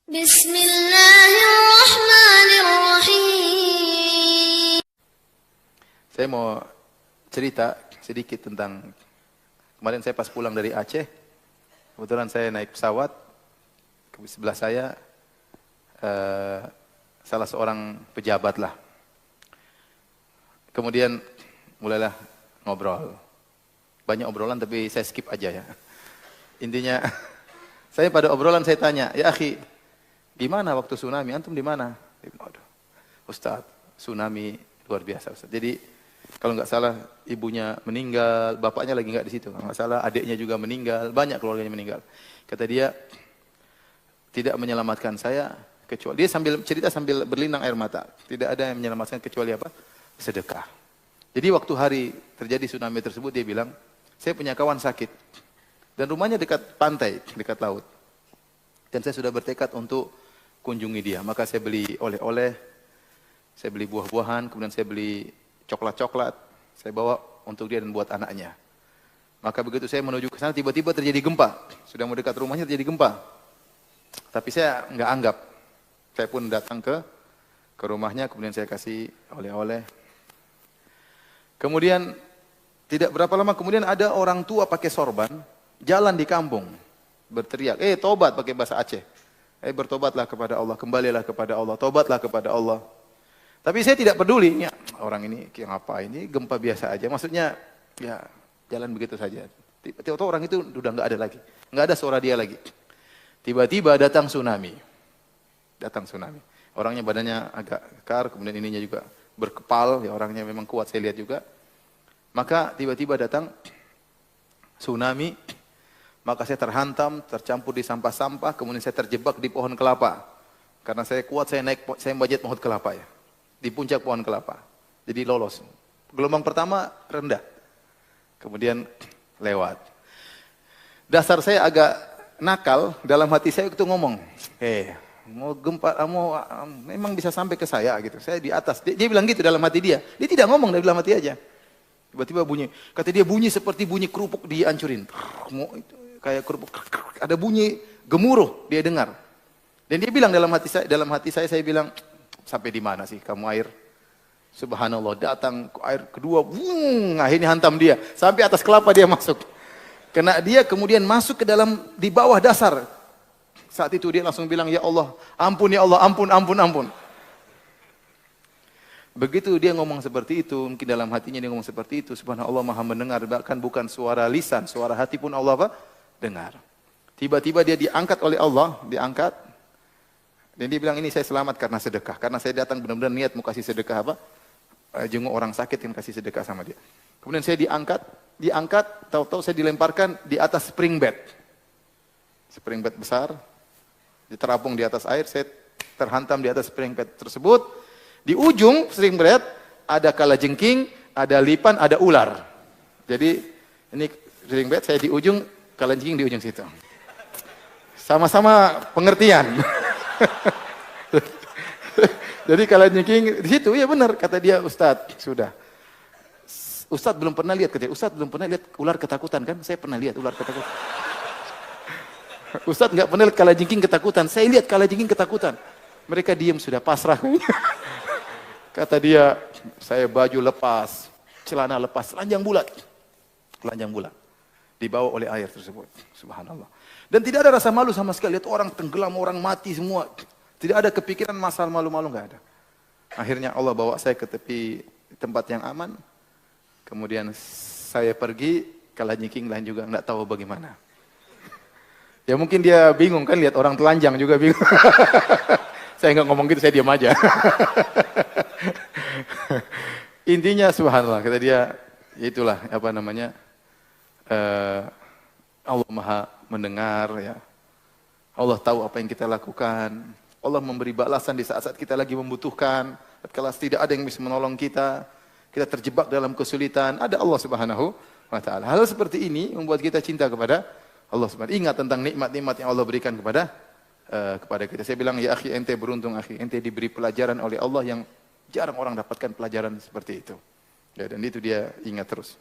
Bismillahirrahmanirrahim. Saya mau cerita sedikit tentang kemarin saya pas pulang dari Aceh, kebetulan saya naik pesawat, ke sebelah saya salah seorang pejabat lah. Kemudian mulailah ngobrol. Banyak obrolan tapi saya skip aja ya. Intinya saya pada obrolan saya tanya, "Ya akhi, gimana waktu tsunami? Antum di mana?" Dia bilang, "Aduh, Ustaz, tsunami luar biasa Ustaz." Jadi kalau nggak salah ibunya meninggal, bapaknya lagi nggak di situ. Kalau nggak salah adiknya juga meninggal, banyak keluarganya meninggal. Kata dia, tidak menyelamatkan saya kecuali, dia sambil cerita sambil berlinang air mata. Tidak ada yang menyelamatkan kecuali apa? Sedekah. Jadi waktu hari terjadi tsunami tersebut dia bilang, saya punya kawan sakit dan rumahnya dekat pantai, dekat laut. Dan saya sudah bertekad untuk kunjungi dia. Maka saya beli oleh-oleh, saya beli buah-buahan, kemudian saya beli coklat-coklat, saya bawa untuk dia dan buat anaknya. Maka begitu saya menuju ke sana, tiba-tiba terjadi gempa. Sudah mau dekat rumahnya terjadi gempa. Tapi saya nggak anggap. Saya pun datang ke rumahnya, kemudian saya kasih oleh-oleh. Kemudian tidak berapa lama kemudian ada orang tua pakai sorban, jalan di kampung, berteriak, tobat pakai bahasa Aceh. Bertobatlah kepada Allah, kembalilah kepada Allah, tobatlah kepada Allah. Tapi saya tidak peduli, ya, orang ini apa ini gempa biasa aja. Maksudnya ya jalan begitu saja. Tiba-tiba orang itu sudah nggak ada lagi, nggak ada suara dia lagi. Tiba-tiba datang tsunami, Orangnya badannya agak kekar, kemudian ininya juga berkepal, ya orangnya memang kuat saya lihat juga. Maka tiba-tiba datang tsunami, maka saya terhantam, tercampur di sampah-sampah, kemudian saya terjebak di pohon kelapa. Karena saya kuat, saya manjat pohon kelapa ya. Di puncak pohon kelapa. Jadi lolos. Gelombang pertama rendah. Kemudian lewat. Dasar saya agak nakal, dalam hati saya itu ngomong, mau gempa, memang bisa sampai ke saya gitu. Saya di atas. Dia bilang gitu dalam hati dia. Dia tidak ngomong dari dalam hati aja. Tiba-tiba bunyi. Kata dia bunyi seperti bunyi kerupuk dihancurin. Kayak kerupuk. Ada bunyi gemuruh dia dengar. Dan dia bilang dalam hati saya bilang, sampai di mana sih kamu air? Subhanallah, datang air kedua, akhirnya hantam dia. Sampai atas kelapa dia masuk. Kena dia kemudian masuk ke dalam, di bawah dasar. Saat itu dia langsung bilang, "Ya Allah, ampun ya Allah, ampun, ampun, ampun." Begitu dia ngomong seperti itu, mungkin dalam hatinya dia ngomong seperti itu, subhanallah maha mendengar, bahkan bukan suara lisan, suara hati pun Allah dengar. Tiba-tiba dia diangkat oleh Allah, dan dia bilang, "Ini saya selamat karena sedekah, karena saya datang benar-benar niat mau kasih sedekah jenguk orang sakit yang kasih sedekah sama dia." Kemudian saya diangkat, tahu-tahu saya dilemparkan di atas spring bed besar, diterapung di atas air, saya terhantam di atas spring bed tersebut. Di ujung spring bed ada kalajengking, ada lipan, ada ular. Jadi ini spring bed, saya di ujung, kalajengking di ujung situ. Sama-sama pengertian. Jadi kalajengking di situ, ya benar kata dia, "Ustadz, sudah. Ustadz belum pernah lihat," katanya. "Ustadz belum pernah lihat ular ketakutan kan? Saya pernah lihat ular ketakutan." "Ustadz nggak pernah lihat kalajengking ketakutan. Saya lihat kalajengking ketakutan." Mereka diam, sudah pasrah. Kata dia, "Saya baju lepas, celana lepas, telanjang bulat. Dibawa oleh air tersebut." Subhanallah. Dan tidak ada rasa malu sama sekali. Lihat orang tenggelam, orang mati semua. Tidak ada kepikiran masalah malu-malu, nggak ada. Akhirnya Allah bawa saya ke tepi tempat yang aman. Kemudian saya pergi, kalajengking lain juga nggak tahu bagaimana. Ya mungkin dia bingung kan, lihat orang telanjang juga bingung. Saya nggak ngomong gitu, saya diam aja. Intinya subhanallah, kata dia, itulah Allah maha mendengar ya. Allah tahu apa yang kita lakukan. Allah memberi balasan di saat-saat kita lagi membutuhkan. Kalau tidak ada yang bisa menolong kita, kita terjebak dalam kesulitan, ada Allah Subhanahu wa taala. Hal seperti ini membuat kita cinta kepada Allah Subhanahu. Ingat tentang nikmat-nikmat yang Allah berikan kepada kita. Saya bilang, "Ya akhi, ente beruntung akhi, ente diberi pelajaran oleh Allah yang jarang orang dapatkan pelajaran seperti itu." Ya, dan itu dia ingat terus.